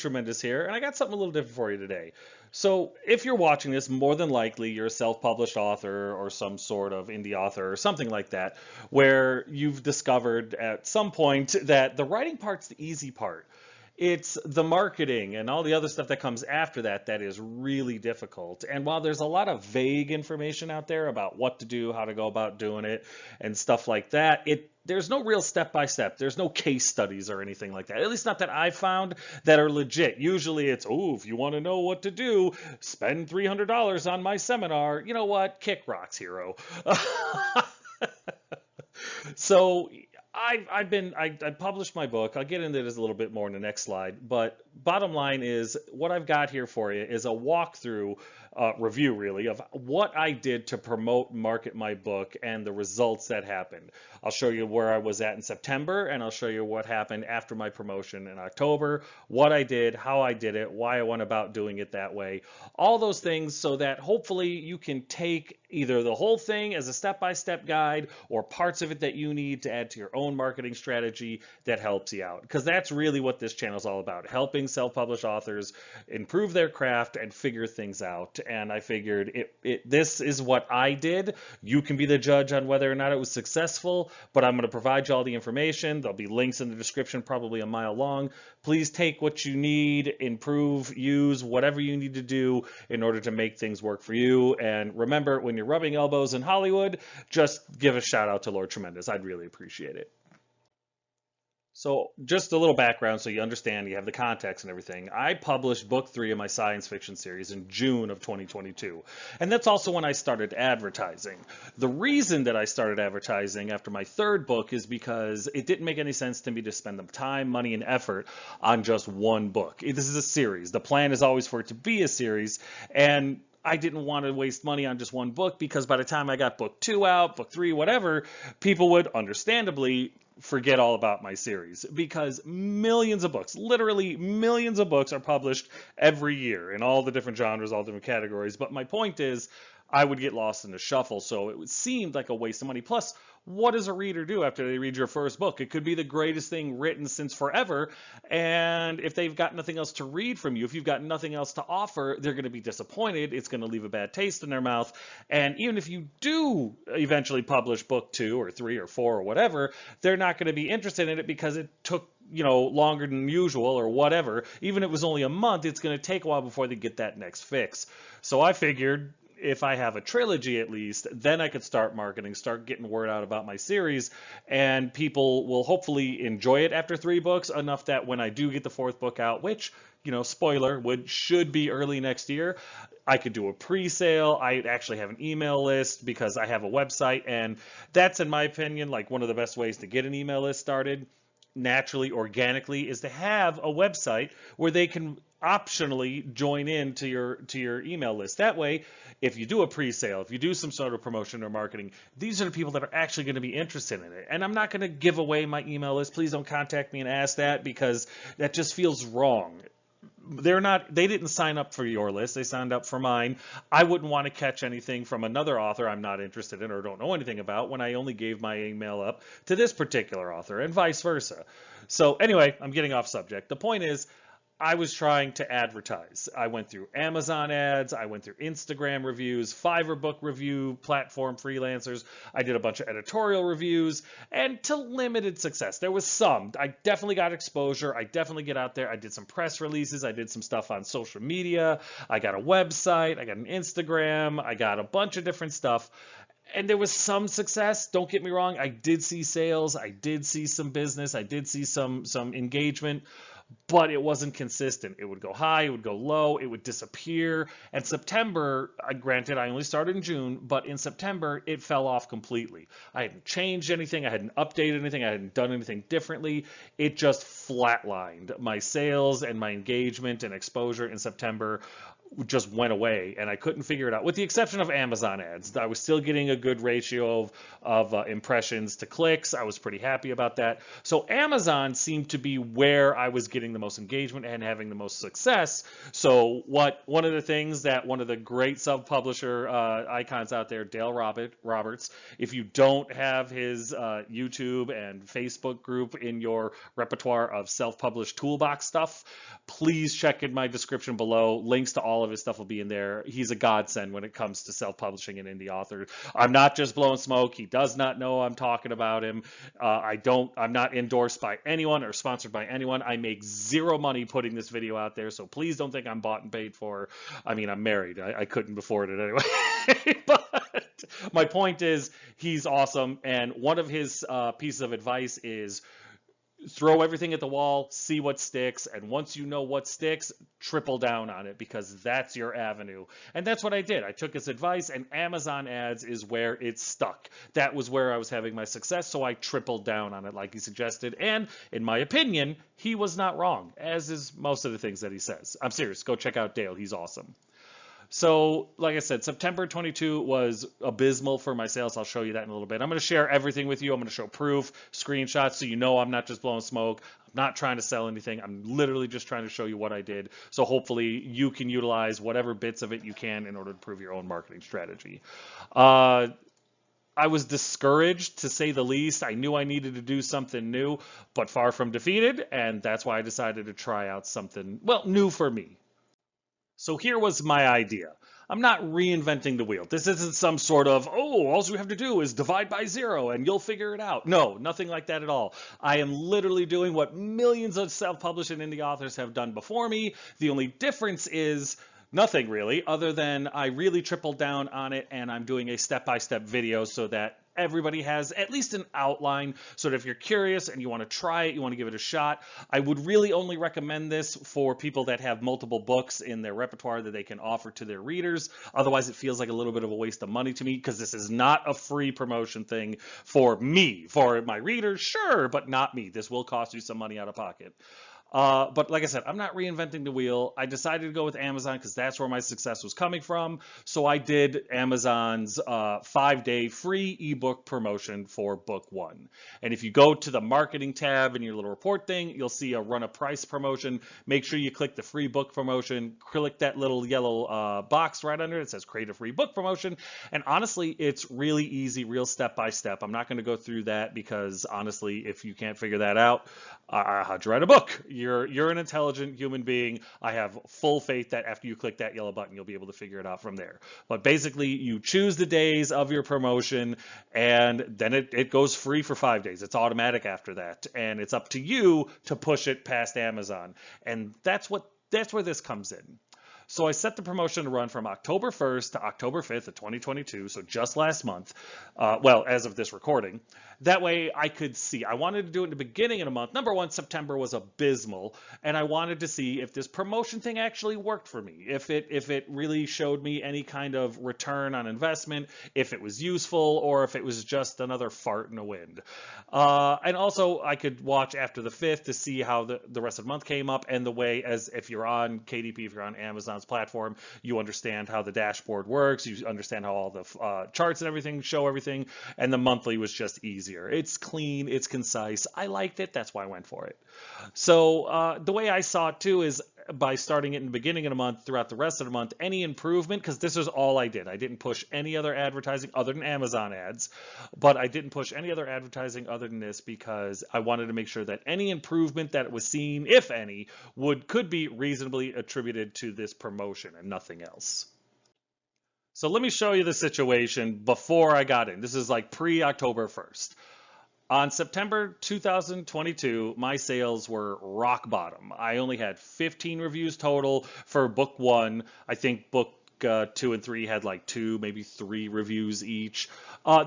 Tremendous here, and I got something a little different for you today. So, if you're watching this, more than likely you're a self-published author or some sort of indie author or something like that, where you've discovered at some point that the writing part's the easy part. It's the marketing and all the other stuff that comes after that that is really difficult. And while there's a lot of vague information out there about what to do, how to go about doing it, and stuff like that, there's no real step by step. There's no case studies or anything like that. At least not that I've found that are legit. Usually it's, oh, if you want to know what to do, spend $300 on my seminar. You know what? Kick rocks, hero. So I published my book. I'll get into this a little bit more in the next slide, but bottom line is what I've got here for you is a walkthrough review really of what I did to promote and market my book and the results that happened. I'll show you where I was at in September, and I'll show you what happened after my promotion in October, what I did, how I did it, why I went about doing it that way, all those things, so that hopefully you can take either the whole thing as a step-by-step guide or parts of it that you need to add to your own marketing strategy that helps you out. Because that's really what this channel is all about, helping self-published authors improve their craft and figure things out. And I figured this is what I did. You can be the judge on whether or not it was successful, but I'm going to provide you all the information. There'll be links in the description, probably a mile long. Please take what you need, improve, use whatever you need to do in order to make things work for you. And remember, when you're rubbing elbows in Hollywood, just give a shout out to Lord Tremendous. I'd really appreciate it. So just a little background so you understand, you have the context and everything. I published book 3 of my science fiction series in June of 2022. And that's also when I started advertising. The reason that I started advertising after my 3rd book is because it didn't make any sense to me to spend the time, money, and effort on just one book. This is a series. The plan is always for it to be a series, and I didn't want to waste money on just one book because by the time I got book 2 out, book 3, whatever, people would understandably forget all about my series because millions of books, literally millions of books are published every year in all the different genres, all different categories. But my point is, I would get lost in the shuffle, so it seemed like a waste of money. Plus, what does a reader do after they read your first book? It could be the greatest thing written since forever, and if they've got nothing else to read from you, if you've got nothing else to offer, they're going to be disappointed. It's going to leave a bad taste in their mouth, and even if you do eventually publish book 2 or 3 or 4 or whatever, they're not going to be interested in it because it took longer than usual or whatever. Even if it was only a month, it's going to take a while before they get that next fix. So I figured, if I have a trilogy at least, then I could start marketing, start getting word out about my series, and people will hopefully enjoy it after 3 books, enough that when I do get the 4th book out, which, spoiler, should be early next year, I could do a pre-sale. I actually have an email list because I have a website, and that's, in my opinion, like one of the best ways to get an email list started naturally, organically, is to have a website where they can optionally join in to your email list. That way, if you do a pre-sale, if you do some sort of promotion or marketing, these are the people that are actually going to be interested in it. And I'm not going to give away my email list. Please don't contact me and ask that, because that just feels wrong. They didn't sign up for your list, they signed up for mine. I wouldn't want to catch anything from another author I'm not interested in or don't know anything about when I only gave my email up to this particular author, and vice versa. So anyway, I'm getting off subject. The point is, I was trying to advertise. I went through Amazon ads, I went through Instagram reviews, Fiverr book review platform freelancers, I did a bunch of editorial reviews, and to limited success. There was some. I definitely got exposure, I definitely get out there, I did some press releases, I did some stuff on social media, I got a website, I got an Instagram, I got a bunch of different stuff. And there was some success, don't get me wrong, I did see sales, I did see some business, I did see some engagement, but it wasn't consistent. It would go high, it would go low, it would disappear. And September, granted, I only started in June, but in September, it fell off completely. I hadn't changed anything, I hadn't updated anything, I hadn't done anything differently. It just flatlined. My sales and my engagement and exposure in September just went away, and I couldn't figure it out, with the exception of Amazon ads. I was still getting a good ratio of impressions to clicks. I was pretty happy about that. So Amazon seemed to be where I was getting getting the most engagement and having the most success. So one of the things that one of the great self-publisher icons out there, Dale Roberts, if you don't have his YouTube and Facebook group in your repertoire of self-published toolbox stuff, please check in my description below. Links to all of his stuff will be in there. He's a godsend when it comes to self-publishing and indie author. I'm not just blowing smoke. He does not know I'm talking about him. I'm not endorsed by anyone or sponsored by anyone. I make zero money putting this video out there, so please don't think I'm bought and paid for. I mean, I'm married. I couldn't afford it anyway. But my point is, he's awesome, and one of his pieces of advice is throw everything at the wall, see what sticks, and once you know what sticks, triple down on it, because that's your avenue. And that's what I did. I took his advice, and Amazon ads is where it stuck. That was where I was having my success, so I tripled down on it like he suggested. And in my opinion, he was not wrong, as is most of the things that he says. I'm serious. Go check out Dale. He's awesome. So, like I said, September 22 was abysmal for my sales. I'll show you that in a little bit. I'm going to share everything with you. I'm going to show proof, screenshots, so you know I'm not just blowing smoke. I'm not trying to sell anything. I'm literally just trying to show you what I did. So hopefully you can utilize whatever bits of it you can in order to prove your own marketing strategy. I was discouraged, to say the least. I knew I needed to do something new, but far from defeated, and that's why I decided to try out something, well, new for me. So here was my idea. I'm not reinventing the wheel. This isn't some sort of, oh, all you have to do is divide by 0 and you'll figure it out. No, nothing like that at all. I am literally doing what millions of self-published and indie authors have done before me. The only difference is nothing really, other than I really tripled down on it, and I'm doing a step-by-step video so that everybody has at least an outline, so that if you're curious and you want to try it, you want to give it a shot. I would really only recommend this for people that have multiple books in their repertoire that they can offer to their readers. Otherwise, it feels like a little bit of a waste of money to me, because this is not a free promotion thing for me. For my readers, sure, but not me. This will cost you some money out of pocket. But like I said, I'm not reinventing the wheel. I decided to go with Amazon because that's where my success was coming from. So I did Amazon's 5-day free ebook promotion for book 1. And if you go to the marketing tab in your little report thing, you'll see a run a price promotion. Make sure you click the free book promotion, click that little yellow box right under it. It says create a free book promotion. And honestly, it's really easy, real step by step. I'm not going to go through that because honestly, if you can't figure that out, how'd you write a book? You're an intelligent human being. I have full faith that after you click that yellow button, you'll be able to figure it out from there. But basically, you choose the days of your promotion, and then it goes free for 5 days. It's automatic after that, and it's up to you to push it past Amazon. And that's where this comes in. So I set the promotion to run from October 1st to October 5th of 2022, so just last month, well, as of this recording. That way I could see. I wanted to do it in the beginning of the month. Number one, September was abysmal, and I wanted to see if this promotion thing actually worked for me, if it really showed me any kind of return on investment, if it was useful, or if it was just another fart in the wind. And also, I could watch after the 5th to see how the rest of the month came up, and the way, as if you're on KDP, if you're on Amazon's platform, you understand how the dashboard works, you understand how all the charts and everything show everything, and the monthly was just easier. It's clean, it's concise. I liked it, that's why I went for it. So the way I saw it too is by starting it in the beginning of the month, throughout the rest of the month, any improvement, because this is all I did. I didn't push any other advertising other than Amazon ads, but I didn't push any other advertising other than this because I wanted to make sure that any improvement that was seen, if any, could be reasonably attributed to this promotion and nothing else. So let me show you the situation before I got in. This is like pre-October 1st. On September 2022, my sales were rock bottom. I only had 15 reviews total for book 1. I think book 2 and 3 had like 2, maybe 3 reviews each.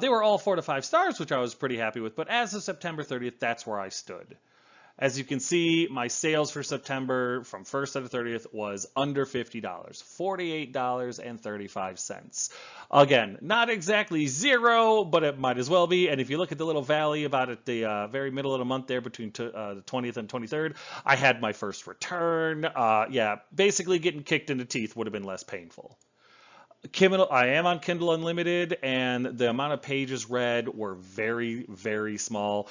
They were all 4 to 5 stars, which I was pretty happy with. But as of September 30th, that's where I stood. As you can see, my sales for September from 1st to the 30th was under $50, $48.35. Again, not exactly zero, but it might as well be. And if you look at the little valley about at the very middle of the month there between the 20th and 23rd, I had my first return. Yeah, basically getting kicked in the teeth would have been less painful. Kindle, I am on Kindle Unlimited, and the amount of pages read were very, very small,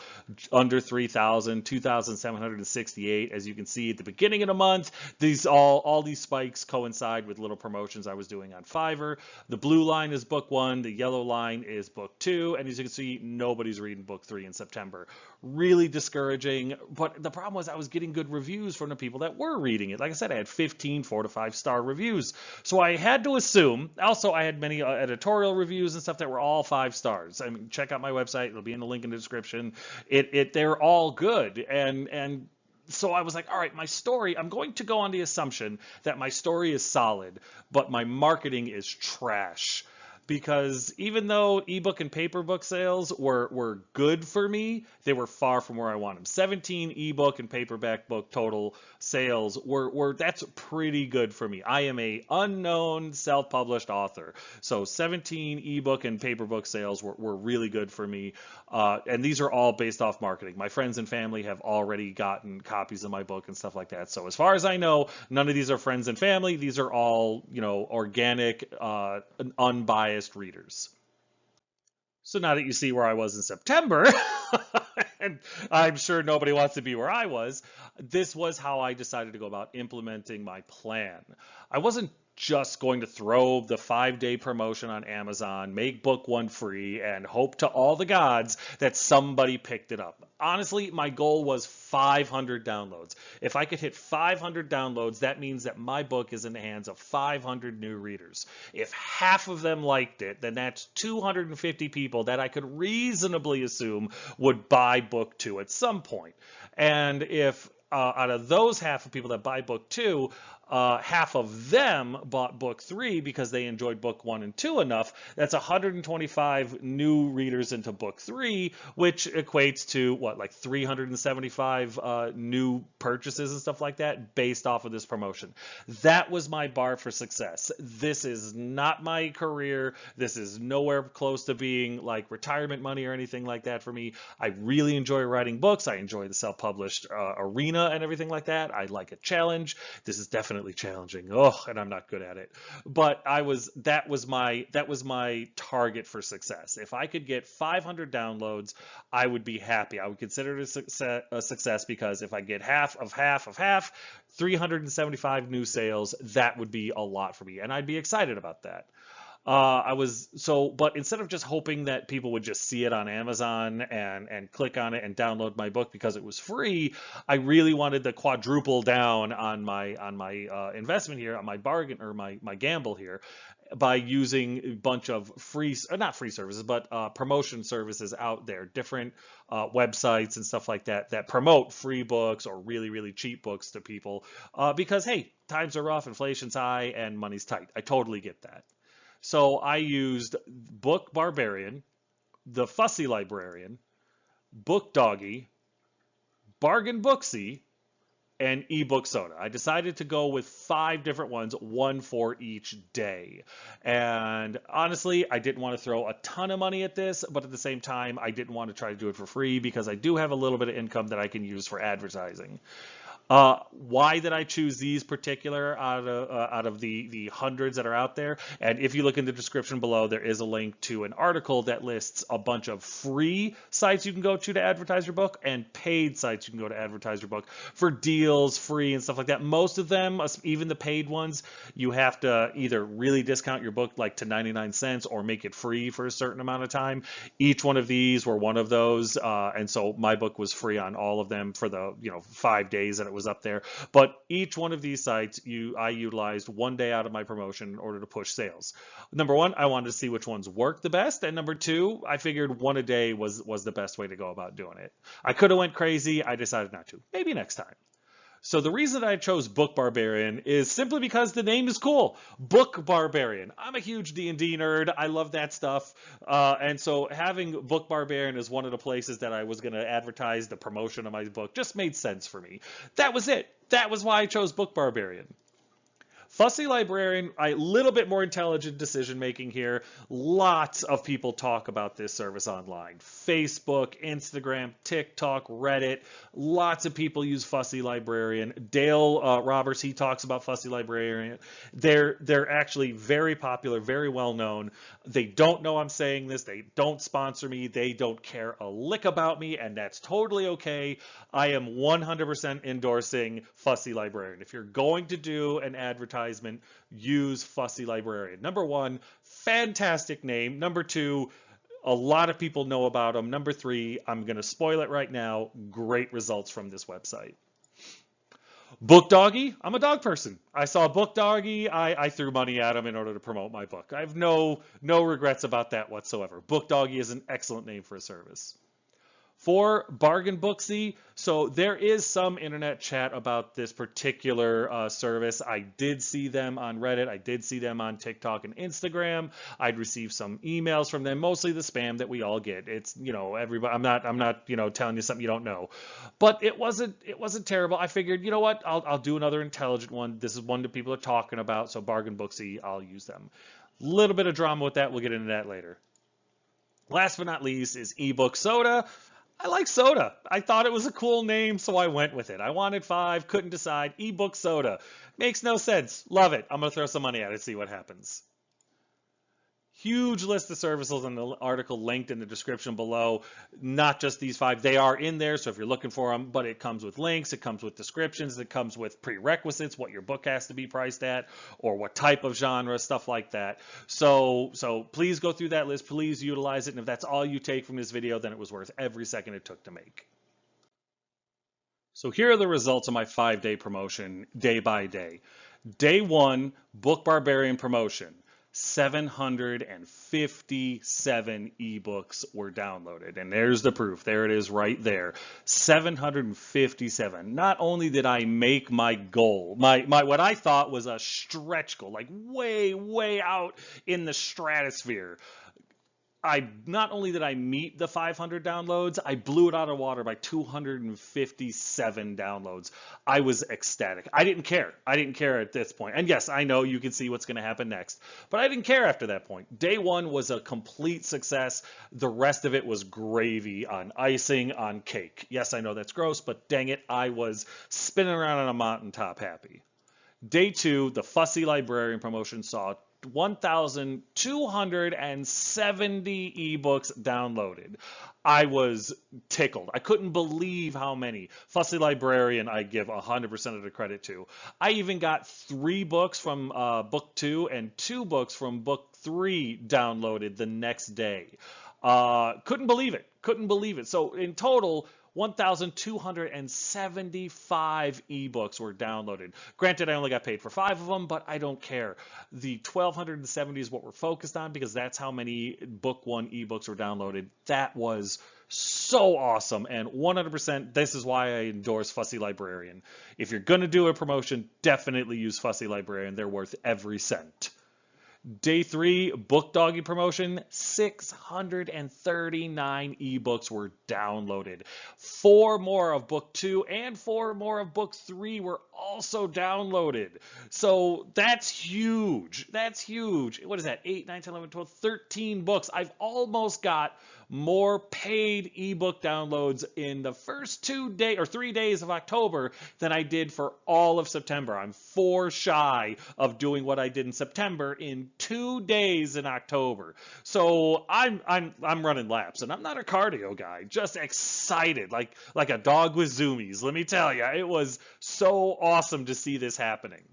under 3,000, 2,768. As you can see at the beginning of the month, these all these spikes coincide with little promotions I was doing on Fiverr. The blue line is book one, the yellow line is book two, and as you can see, nobody's reading book three in September. Really discouraging, but the problem was I was getting good reviews from the people that were reading it. Like I said, I had 15 4 to 5 star reviews, so I had to assume. Also, I had many editorial reviews and stuff that were all 5 stars. I mean, check out my website; it'll be in the link in the description. They're all good, and so I was like, all right, my story, I'm going to go on the assumption that my story is solid, but my marketing is trash. Because even though ebook and paper book sales were good for me, they were far from where I want them. 17 ebook and paperback book total sales were that's pretty good for me. I am a unknown self-published author. So 17 ebook and paper book sales were really good for me. And these are all based off marketing. My friends and family have already gotten copies of my book and stuff like that. So as far as I know, none of these are friends and family. These are all, organic, unbiased readers. So now that you see where I was in September, and I'm sure nobody wants to be where I was, this was how I decided to go about implementing my plan. I wasn't just going to throw the 5-day promotion on Amazon, make book one free, and hope to all the gods that somebody picked it up. Honestly, my goal was 500 downloads. If I could hit 500 downloads, that means that my book is in the hands of 500 new readers. If half of them liked it, then that's 250 people that I could reasonably assume would buy book two at some point. And if out of those half of people that buy book two, half of them bought book three because they enjoyed book one and two enough. That's 125 new readers into book three, which equates to what, like 375 new purchases and stuff like that based off of this promotion. That was my bar for success. This is not my career. This is nowhere close to being like retirement money or anything like that for me. I really enjoy writing books. I enjoy the self-published arena and everything like that. I like a challenge. This is definitely challenging. Oh, and I'm not good at it. But that was my target for success. If I could get 500 downloads, I would be happy. I would consider it a success because if I get half of half of half, 375 new sales, that would be a lot for me, and I'd be excited about that. But instead of just hoping that people would just see it on Amazon and click on it and download my book because it was free, I really wanted to quadruple down on my investment here, on my bargain or my gamble here, by using a bunch of free, not free services, but promotion services out there, different websites and stuff like that that promote free books or really, really cheap books to people because, hey, times are rough, inflation's high, and money's tight. I totally get that. So I used Book Barbarian, the Fussy Librarian, Book Doggy, Bargain Booksy, and eBookSoda. I decided to go with 5 different ones, one for each day. And honestly, I didn't want to throw a ton of money at this, but at the same time, I didn't want to try to do it for free because I do have a little bit of income that I can use for advertising. Why did I choose these particular out of the hundreds that are out there? And if you look in the description below, there is a link to an article that lists a bunch of free sites you can go to advertise your book and paid sites you can go to advertise your book for deals, free and stuff like that. Most of them, even the paid ones, you have to either really discount your book like to 99 cents or make it free for a certain amount of time. Each one of these were one of those, and so my book was free on all of them for the 5 days that it was up there. But each one of these sites, I utilized one day out of my promotion in order to push sales. Number one, I wanted to see which ones worked the best, and number two, I figured one a day was the best way to go about doing it. I could have went crazy. I decided not to. Maybe next time. So the reason that I chose Book Barbarian is simply because the name is cool. Book Barbarian. I'm a huge D&D nerd. I love that stuff. And so having Book Barbarian as one of the places that I was going to advertise the promotion of my book just made sense for me. That was it. That was why I chose Book Barbarian. Fussy Librarian, a little bit more intelligent decision making here. Lots of people talk about this service online. Facebook, Instagram, TikTok, Reddit. Lots of people use Fussy Librarian. Dale Roberts, he talks about Fussy Librarian. They're actually very popular, very well known. They don't know I'm saying this. They don't sponsor me. They don't care a lick about me, and that's totally okay. I am 100% endorsing Fussy Librarian. If you're going to do an advertisement, use Fussy Librarian. Number one, fantastic name. Number two, a lot of people know about them. Number three, I'm going to spoil it right now. Great results from this website. Book Doggy, I'm a dog person. I saw Book Doggy, I threw money at him in order to promote my book. I have no regrets about that whatsoever. Book Doggy is an excellent name for a service. For Bargain Booksy, so there is some internet chat about this particular service. I did see them on Reddit. I did see them on TikTok and Instagram. I'd received some emails from them, mostly the spam that we all get. It's, everybody. I'm not, telling you something you don't know. But it wasn't terrible. I figured, you know what? I'll do another intelligent one. This is one that people are talking about. So Bargain Booksy, I'll use them. Little bit of drama with that. We'll get into that later. Last but not least is eBookSoda. I like soda. I thought it was a cool name, so I went with it. I wanted 5, couldn't decide. eBookSoda. Makes no sense. Love it. I'm going to throw some money at it, see what happens. Huge list of services in the article linked in the description below. Not just these 5. They are in there, so if you're looking for them, but it comes with links, it comes with descriptions, it comes with prerequisites, what your book has to be priced at, or what type of genre, stuff like that. So please go through that list, please utilize it, and if that's all you take from this video, then it was worth every second it took to make. So here are the results of my 5-day promotion, day by day. Day 1, Book Barbarian promotion. 757 ebooks were downloaded, and there's the proof. There it is right there. 757. Not only did I make my goal, my what I thought was a stretch goal, like way out in the stratosphere. Not only did I meet the 500 downloads, I blew it out of water by 257 downloads. I was ecstatic. I didn't care. I didn't care at this point. And yes, I know you can see what's going to happen next, but I didn't care after that point. Day 1 was a complete success. The rest of it was gravy on icing on cake. Yes, I know that's gross, but dang it, I was spinning around on a mountaintop happy. Day 2, the Fussy Librarian promotion saw 1,270 ebooks downloaded. I was tickled. I couldn't believe how many. Fussy Librarian, I give 100% of the credit to. I even got 3 books from book 2 and 2 books from book 3 downloaded the next day. Couldn't believe it. Couldn't believe it. So in total, 1,275 ebooks were downloaded. Granted, I only got paid for 5 of them, but I don't care. The 1,270 is what we're focused on because that's how many book 1 ebooks were downloaded. That was so awesome, and 100%, this is why I endorse Fussy Librarian. If you're going to do a promotion, definitely use Fussy Librarian. They're worth every cent. Day 3, Book Doggy promotion, 639 ebooks were downloaded. 4 more of book 2 and 4 more of book 3 were also downloaded. So that's huge. That's huge. What is that? 8, 9, 10, 11, 12, 13 books. I've almost got more paid ebook downloads in the first 2 days or 3 days of October than I did for all of September. I'm 4 shy of doing what I did in September in 2 days in October. So I'm running laps, and I'm not a cardio guy, just excited like a dog with zoomies. Let me tell you, it was so awesome to see this happening.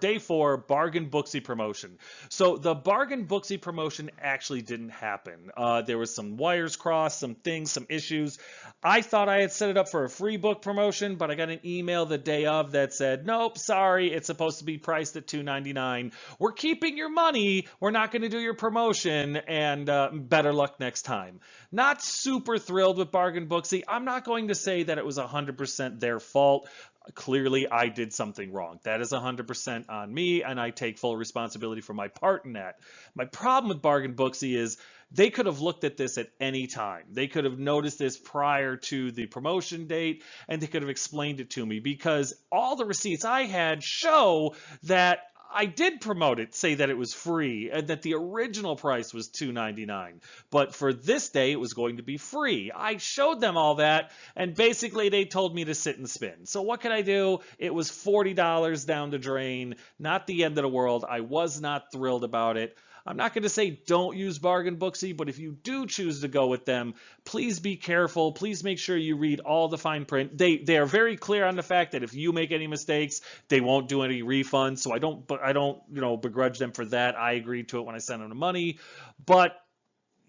Day 4, Bargain Booksy promotion. So the Bargain Booksy promotion actually didn't happen. There was some wires crossed, some things, some issues. I thought I had set it up for a free book promotion, but I got an email the day of that said, nope, sorry, it's supposed to be priced at $2.99. We're keeping your money. We're not going to do your promotion, and better luck next time. Not super thrilled with Bargain Booksy. I'm not going to say that it was 100% their fault. Clearly, I did something wrong. That is 100% on me, and I take full responsibility for my part in that. My problem with Bargain Booksy is they could have looked at this at any time. They could have noticed this prior to the promotion date, and they could have explained it to me because all the receipts I had show that I did promote it, say that it was free, and that the original price was $2.99. But for this day, it was going to be free. I showed them all that, and basically they told me to sit and spin. So what could I do? It was $40 down the drain, not the end of the world. I was not thrilled about it. I'm not going to say don't use Bargain Booksy, but if you do choose to go with them, please be careful. Please make sure you read all the fine print. They are very clear on the fact that if you make any mistakes, they won't do any refunds. So I don't begrudge them for that. I agreed to it when I sent them the money, but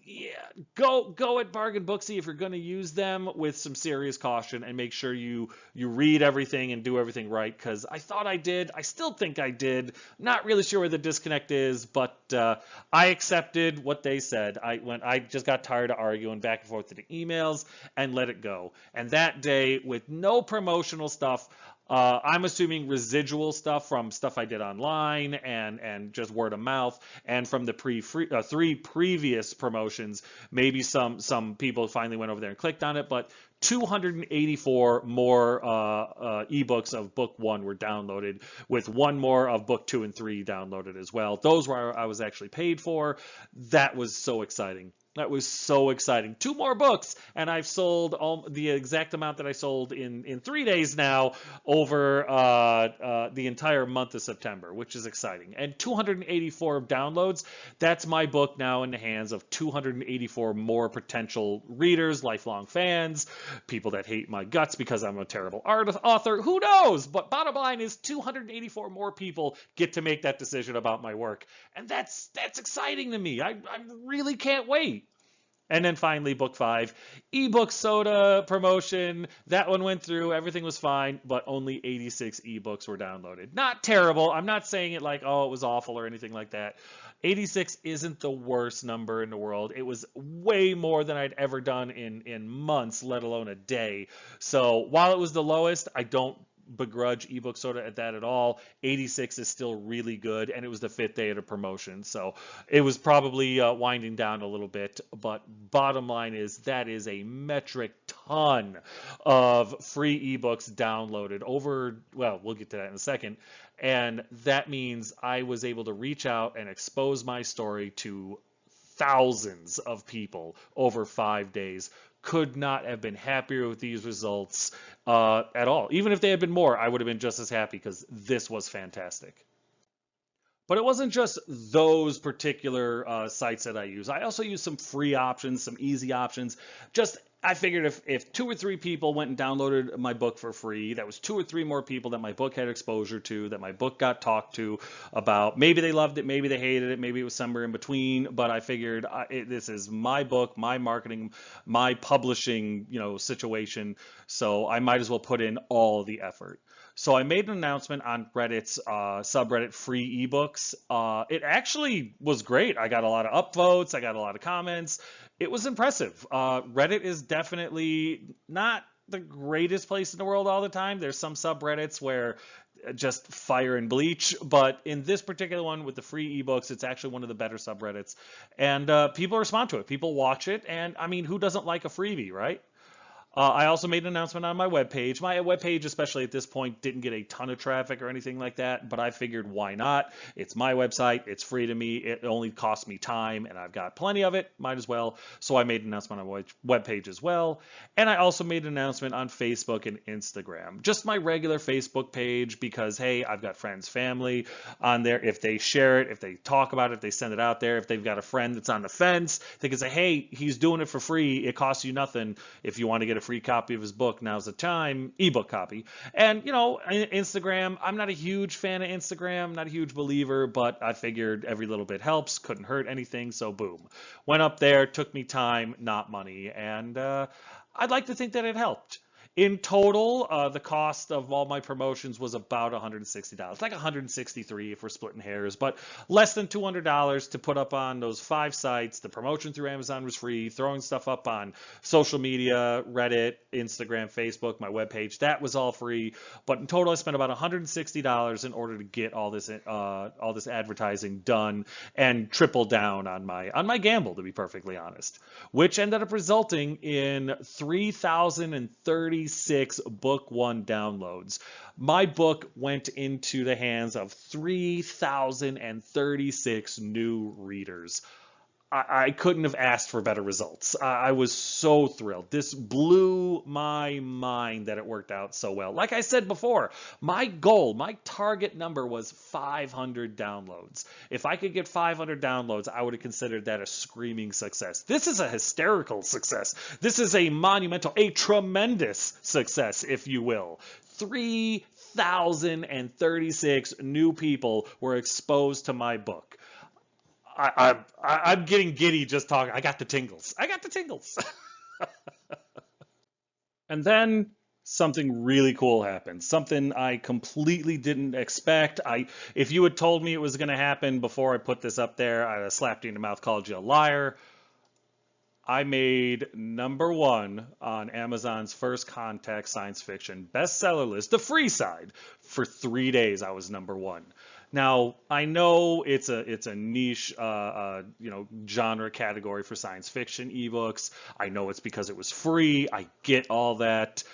yeah, go at Bargain Booksy if you're going to use them with some serious caution and make sure you read everything and do everything right, because I thought I did. I still think I did. Not really sure where the disconnect is, but I accepted what they said. I just got tired of arguing back and forth to the emails and let it go. And that day, with no promotional stuff, I'm assuming residual stuff from stuff I did online and just word of mouth, and from the three previous promotions. Maybe some people finally went over there and clicked on it, but 284 more ebooks of book 1 were downloaded, with one more of book 2 and 3 downloaded as well. Those were I was actually paid for. That was so exciting. That was so exciting. 2 more books, and I've sold the exact amount that I sold in 3 days now over the entire month of September, which is exciting. And 284 downloads, that's my book now in the hands of 284 more potential readers, lifelong fans, people that hate my guts because I'm a terrible author. Who knows? But bottom line is 284 more people get to make that decision about my work. And that's exciting to me. I really can't wait. And then finally, book 5, eBookSoda promotion. That one went through. Everything was fine, but only 86 ebooks were downloaded. Not terrible. I'm not saying it like, oh, it was awful or anything like that. 86 isn't the worst number in the world. It was way more than I'd ever done in months, let alone a day. So while it was the lowest, I don't begrudge eBookSoda at that at all. 86 is still really good, and it was the 5th day of the promotion, so it was probably winding down a little bit, but bottom line is that is a metric ton of free ebooks downloaded over, well, we'll get to that in a second, and that means I was able to reach out and expose my story to thousands of people over 5 days. Could not have been happier with these results at all. Even if they had been more, I would have been just as happy because this was fantastic. But it wasn't just those particular sites that I use. I also use some free options, some easy options. Just I figured if 2 or 3 people went and downloaded my book for free, that was 2 or 3 more people that my book had exposure to, that my book got talked to about. Maybe they loved it, maybe they hated it, maybe it was somewhere in between. But I figured this is my book, my marketing, my publishing, situation. So I might as well put in all the effort. So I made an announcement on Reddit's subreddit free ebooks. It actually was great. I got a lot of upvotes. I got a lot of comments. It was impressive. Reddit is definitely not the greatest place in the world all the time. There's some subreddits where just fire and bleach, but in this particular one with the free ebooks, it's actually one of the better subreddits. And people respond to it. People watch it. And I mean, who doesn't like a freebie, right? I also made an announcement on my webpage. My webpage, especially at this point, didn't get a ton of traffic or anything like that, but I figured why not? It's my website. It's free to me. It only costs me time, and I've got plenty of it. Might as well. So I made an announcement on my webpage as well. And I also made an announcement on Facebook and Instagram. Just my regular Facebook page because, hey, I've got friends, family on there. If they share it, if they talk about it, if they send it out there, if they've got a friend that's on the fence, they can say, hey, he's doing it for free. It costs you nothing. If you want to get a free copy of his book, now's the time. Ebook copy. And Instagram, I'm not a huge fan of Instagram, not a huge believer, but I figured every little bit helps, couldn't hurt anything, so boom, went up there. Took me time, not money, and I'd like to think that it helped. In total, the cost of all my promotions was about $160, like 163 if we're splitting hairs, but less than $200 to put up on those 5 sites. The promotion through Amazon was free. Throwing stuff up on social media, Reddit, Instagram, Facebook, my webpage, that was all free. But in total, I spent about $160 in order to get all this advertising done and triple down on my gamble, to be perfectly honest, which ended up resulting in 3,036 book one downloads. My book went into the hands of 3,036 new readers. I couldn't have asked for better results. I was so thrilled. This blew my mind that it worked out so well. Like I said before, my goal, my target number was 500 downloads. If I could get 500 downloads, I would have considered that a screaming success. This is a hysterical success. This is a monumental, a tremendous success, if you will. 3,036 new people were exposed to my book. I'm getting giddy just talking. I got the tingles. I got the tingles. And then something really cool happened. Something I completely didn't expect. If you had told me it was going to happen before I put this up there, I'd have slapped you in the mouth, called you a liar. I made #1 on Amazon's first contact science fiction bestseller list, the free side, for 3 days. I was #1. Now, I know it's a niche genre category for science fiction ebooks. I know it's because it was free. I get all that.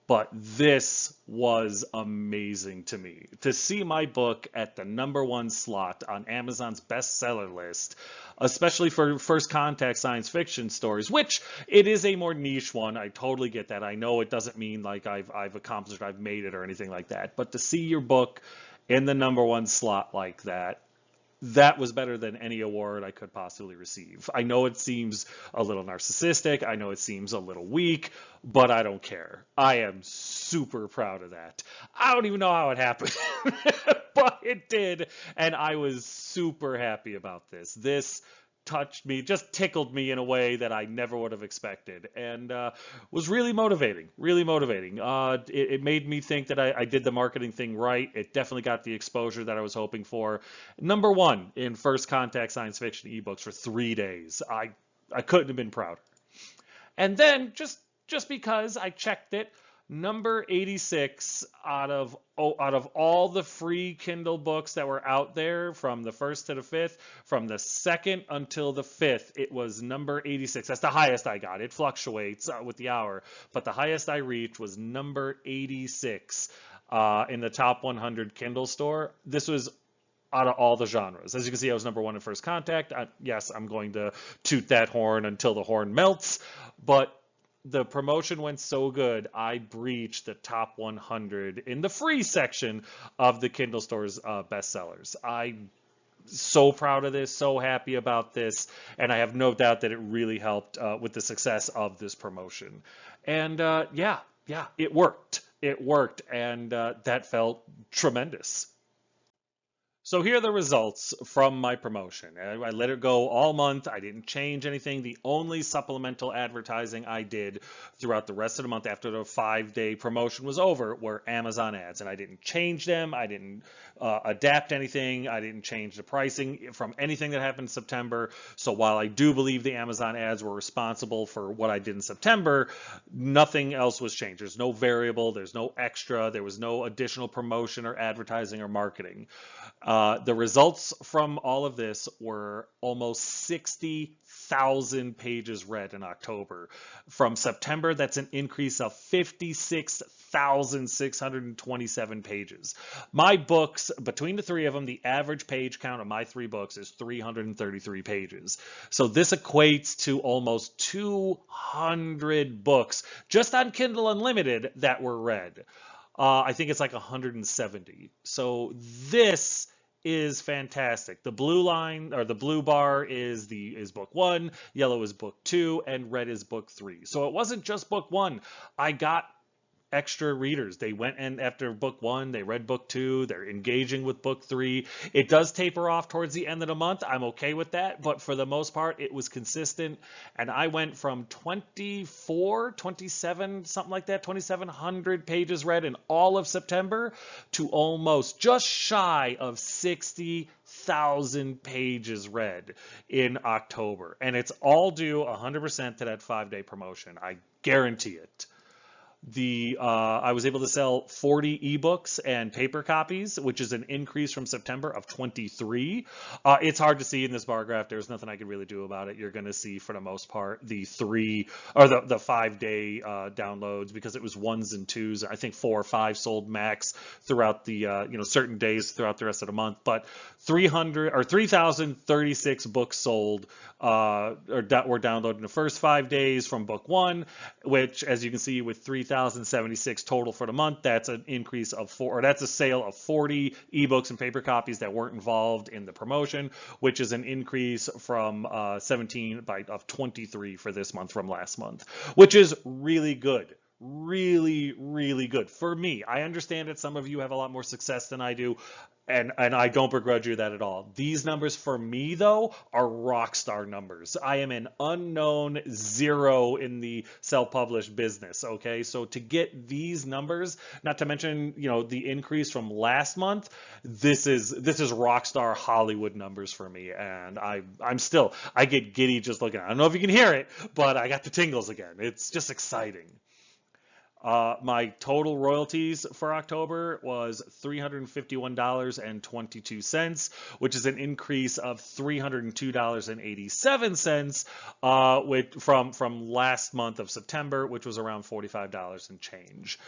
But this was amazing to me. To see my book at the #1 slot on Amazon's bestseller list, especially for first contact science fiction stories, which it is a more niche one. I totally get that. I know it doesn't mean like I've accomplished, I've made it or anything like that. But to see your book in the #1 slot like that, that was better than any award I could possibly receive. I know it seems a little narcissistic. I know it seems a little weak, but I don't care. I am super proud of that. I don't even know how it happened, but it did. And I was super happy about this. This touched me, just tickled me in a way that I never would have expected, and was really motivating, really motivating. It made me think that I did the marketing thing right. It definitely got the exposure that I was hoping for. #1 in first contact science fiction ebooks for 3 days. I couldn't have been prouder. And then just because I checked it, number 86 out of all the free Kindle books that were out there, from the 1st to the 5th, from the 2nd until the 5th, it was number 86. That's the highest I got. It fluctuates with the hour, but the highest I reached was number 86 in the top 100 Kindle store. This was out of all the genres. As you can see, I was #1 in first contact. Yes, I'm going to toot that horn until the horn melts, but the promotion went so good, I breached the top 100 in the free section of the Kindle store's bestsellers. I'm so proud of this, so happy about this, and I have no doubt that it really helped with the success of this promotion. And yeah, it worked. It worked, and that felt tremendous. So here are the results from my promotion. I let it go all month. I didn't change anything. The only supplemental advertising I did throughout the rest of the month after the 5-day promotion was over were Amazon ads, and I didn't change them. I didn't adapt anything. I didn't change the pricing from anything that happened in September. So while I do believe the Amazon ads were responsible for what I did in September, nothing else was changed. There's no variable. There's no extra. There was no additional promotion or advertising or marketing. The results from all of this were almost 60,000 pages read in October. From September, that's an increase of 56,627 pages. My books, between the 3 of them, the average page count of my 3 books is 333 pages. So this equates to almost 200 books just on Kindle Unlimited that were read. I think it's like 170. So this is fantastic. The blue line, or the blue bar, is book 1, yellow is book 2, and red is book 3. So it wasn't just book 1. I got extra readers. They went in after book one, they read book two, they're engaging with book three. It does taper off towards the end of the month. I'm okay with that, but for the most part, it was consistent. And I went from 24, 27, something like that, 2,700 pages read in all of September to almost just shy of 60,000 pages read in October. And it's all due 100% to that 5-day promotion. I guarantee it. I was able to sell 40 ebooks and paper copies, which is an increase from September of 23. It's hard to see in this bar graph. There's nothing I can really do about it. You're going to see, for the most part, the 5-day downloads, because it was ones and twos. I think 4 or 5 sold max throughout the certain days throughout the rest of the month. But 3,036 books sold were downloaded in the first 5 days from book one, which, as you can see, with 3,076 total for the month, that's an increase of that's a sale of 40 ebooks and paper copies that weren't involved in the promotion, which is an increase from 17 of 23 for this month from last month, which is really good. Really, really good for me. I understand that some of you have a lot more success than I do, and I don't begrudge you that at all. These numbers for me, though, are rock star numbers. I am an unknown zero in the self-published business, okay? So to get these numbers, not to mention, the increase from last month, this is rock star Hollywood numbers for me, and I get giddy just looking at it. I don't know if you can hear it, but I got the tingles again. It's just exciting. My total royalties for October was $351.22, which is an increase of $302.87 from last month of September, which was around $45 and change.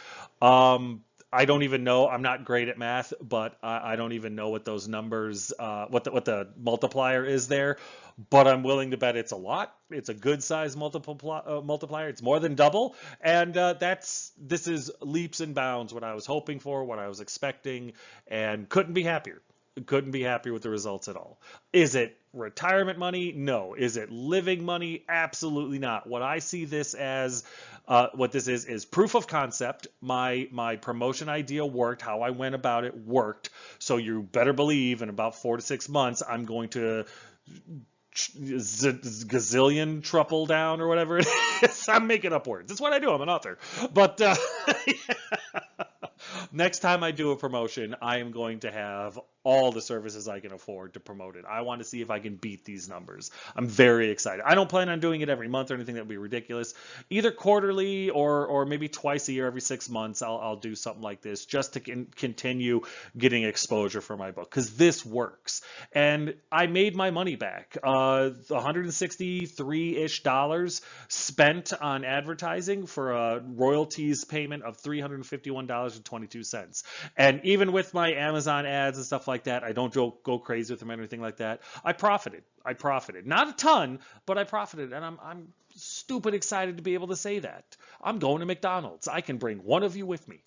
I don't even know. I'm not great at math, but I don't even know what those numbers, what the multiplier is there. But I'm willing to bet it's a lot. It's a good size multiplier. It's more than double, and this is leaps and bounds what I was hoping for, what I was expecting, and couldn't be happier. Couldn't be happier with the results at all. Is it retirement money? No. Is it living money? Absolutely not. What I see this as, what this is proof of concept. My promotion idea worked. How I went about it worked. So you better believe in about 4 to 6 months, I'm going to gazillion triple down or whatever it is. I'm making up words. It's what I do. I'm an author. But next time I do a promotion, I am going to have all the services I can afford to promote it. I want to see if I can beat these numbers. I'm very excited. I don't plan on doing it every month or anything that would be ridiculous. Either quarterly or maybe twice a year, every 6 months, I'll do something like this just to continue getting exposure for my book, because this works. And I made my money back. $163-ish spent on advertising for a royalties payment of $351.22. And even with my Amazon ads and stuff like that, I don't go crazy with them or anything like that. I profited. Not a ton, but I profited, and I'm stupid excited to be able to say that. I'm going to McDonald's. I can bring one of you with me.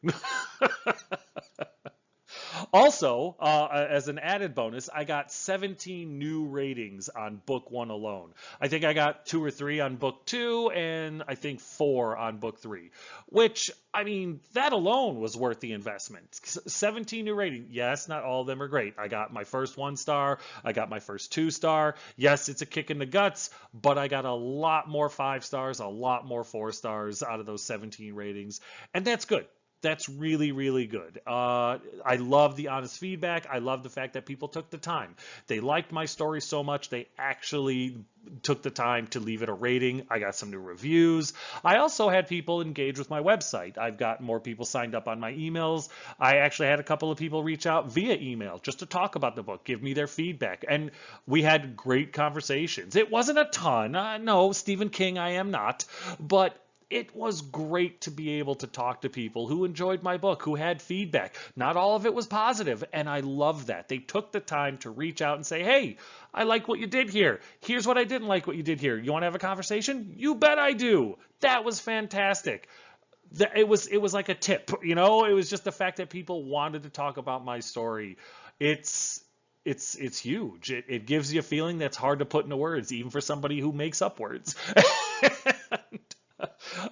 Also, as an added bonus, I got 17 new ratings on book 1 alone. I think I got 2 or 3 on book 2, and I think 4 on book 3, which, I mean, that alone was worth the investment. 17 new ratings. Yes, not all of them are great. I got my first 1-star. I got my first 2-star. Yes, it's a kick in the guts, but I got a lot more 5 stars, a lot more 4 stars out of those 17 ratings, and that's good. That's really, really good. I love the honest feedback. I love the fact that people took the time. They liked my story so much, they actually took the time to leave it a rating. I got some new reviews. I also had people engage with my website. I've got more people signed up on my emails. I actually had a couple of people reach out via email just to talk about the book, give me their feedback. And we had great conversations. It wasn't a ton. No, Stephen King, I am not. But it was great to be able to talk to people who enjoyed my book, who had feedback. Not all of it was positive, and I love that. They took the time to reach out and say, hey, I like what you did here. Here's what I didn't like what you did here. You want to have a conversation? You bet I do. That was fantastic. It was like a tip, It was just the fact that people wanted to talk about my story. It's huge. It gives you a feeling that's hard to put into words, even for somebody who makes up words.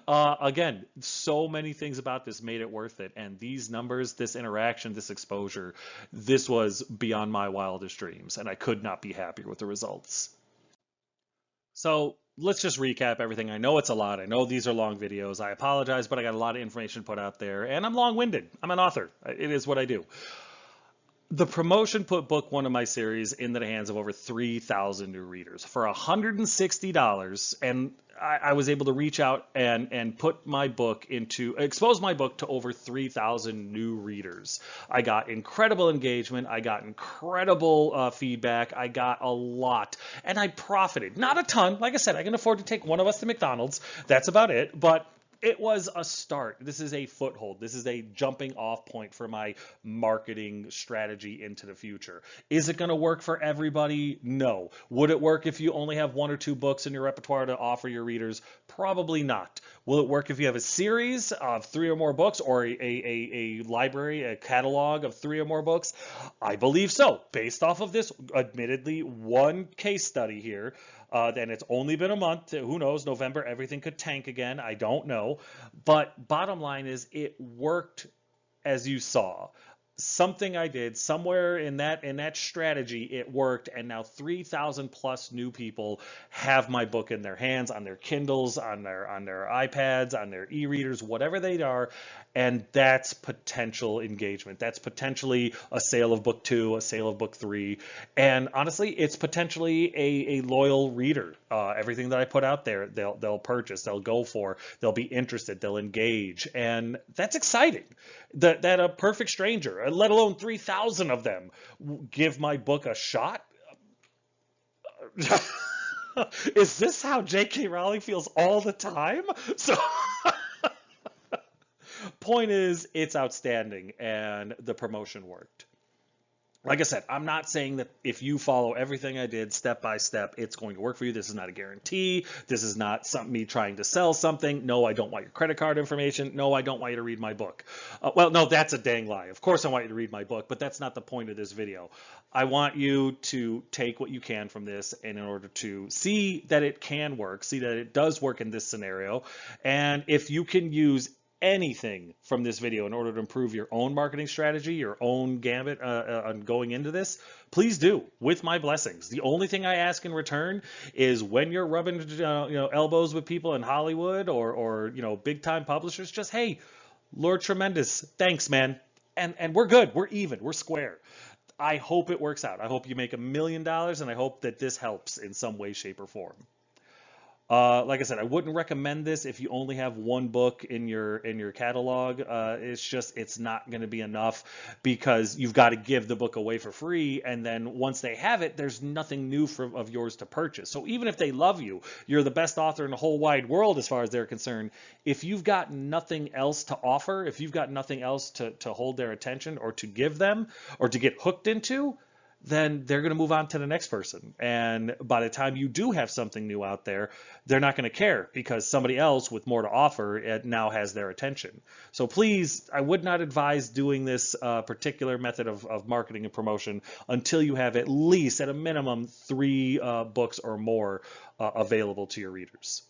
Again, so many things about this made it worth it. And these numbers, this interaction, this exposure, this was beyond my wildest dreams. And I could not be happier with the results. So let's just recap everything. I know it's a lot. I know these are long videos. I apologize, but I got a lot of information put out there. And I'm long-winded. I'm an author. It is what I do. The promotion put book one of my series into the hands of over 3,000 new readers for $160, and I was able to reach out and put my book expose my book to over 3,000 new readers. I got incredible engagement, I got incredible feedback, I got a lot, and I profited. Not a ton, like I said, I can afford to take one of us to McDonald's, that's about it, but it was a start. This is a foothold. This is a jumping off point for my marketing strategy into the future. Is it going to work for everybody? No. Would it work if you only have one or two books in your repertoire to offer your readers? Probably not. Will it work if you have a series of 3 or more books, or a library, a catalog of 3 or more books? I believe so. Based off of this, admittedly, one case study here, then it's only been a month. Who knows? November, everything could tank again. I don't know. But bottom line is, it worked as you saw. Something I did somewhere in that strategy, it worked, and now 3,000 plus new people have my book in their hands, on their Kindles, on their iPads, on their e-readers, whatever they are, and that's potential engagement. That's potentially a sale of book 2, a sale of book 3, and honestly, it's potentially a loyal reader. Everything that I put out there, they'll purchase, they'll go for, they'll be interested, they'll engage, and that's exciting. That a perfect stranger, let alone 3,000 of them, give my book a shot. Is this how J.K. Rowling feels all the time? So, point is, it's outstanding, and the promotion worked. Like I said, I'm not saying that if you follow everything I did step by step, it's going to work for you. This is not a guarantee. This is not me trying to sell something. No, I don't want your credit card information. No, I don't want you to read my book. Well, no, that's a dang lie. Of course I want you to read my book, but that's not the point of this video. I want you to take what you can from this, and in order to see that it can work, see that it does work in this scenario, and if you can use anything from this video in order to improve your own marketing strategy, your own gambit on going into this, please do, with my blessings. The only thing I ask in return is, when you're rubbing elbows with people in Hollywood or big time publishers, just, hey, Lord Tremendous, thanks, man, and we're good, we're even, we're square. I hope it works out. I hope you make $1 million, and I hope that this helps in some way, shape, or form. Like I said, I wouldn't recommend this if you only have one book in your catalog. It's not going to be enough, because you've got to give the book away for free, and then once they have it, there's nothing new of yours to purchase. So even if they love you, you're the best author in the whole wide world as far as they're concerned, if you've got nothing else to offer, if you've got nothing else to hold their attention or to give them or to get hooked into, then they're going to move on to the next person. And by the time you do have something new out there, they're not going to care, because somebody else with more to offer now has their attention. So please, I would not advise doing this particular method of marketing and promotion until you have at least, at a minimum, 3 books or more available to your readers.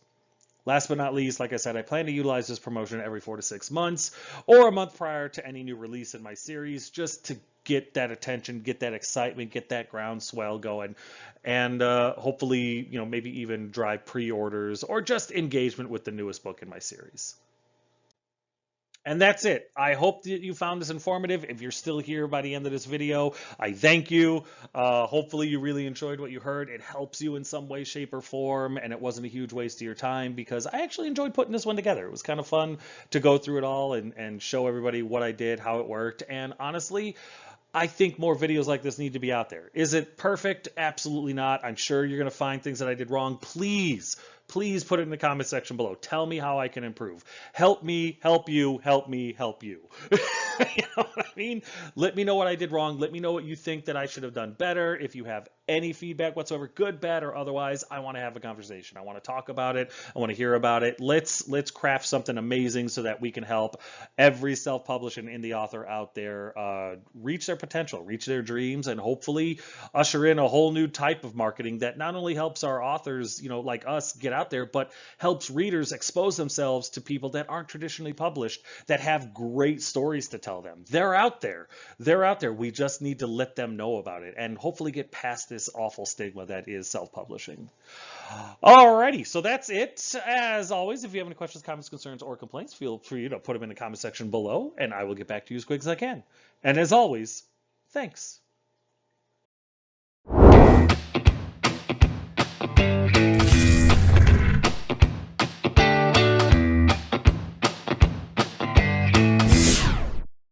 Last but not least, like I said, I plan to utilize this promotion every 4 to 6 months, or a month prior to any new release in my series, just to get that attention, get that excitement, get that groundswell going, and hopefully, maybe even drive pre-orders or just engagement with the newest book in my series. And that's it. I hope that you found this informative. If you're still here by the end of this video, I thank you. Hopefully you really enjoyed what you heard. It helps you in some way, shape, or form, and it wasn't a huge waste of your time, because I actually enjoyed putting this one together. It was kind of fun to go through it all and show everybody what I did, how it worked, and honestly, I think more videos like this need to be out there. Is it perfect? Absolutely not. I'm sure you're going to find things that I did wrong. Please put it in the comment section below. Tell me how I can improve. Help me, help you, help me, help you. You know what I mean? Let me know what I did wrong. Let me know what you think that I should have done better. If you have any feedback whatsoever, good, bad, or otherwise, I want to have a conversation. I want to talk about it. I want to hear about it. Let's craft something amazing so that we can help every self-publishing indie author out there reach their potential, reach their dreams, and hopefully usher in a whole new type of marketing that not only helps our authors, like us, get out out there, but helps readers expose themselves to people that aren't traditionally published, that have great stories to tell them. They're out there. They're out there. We just need to let them know about it and hopefully get past this awful stigma that is self-publishing. Alrighty, so that's it. As always, if you have any questions, comments, concerns, or complaints, feel free to put them in the comment section below, and I will get back to you as quick as I can. And as always, thanks.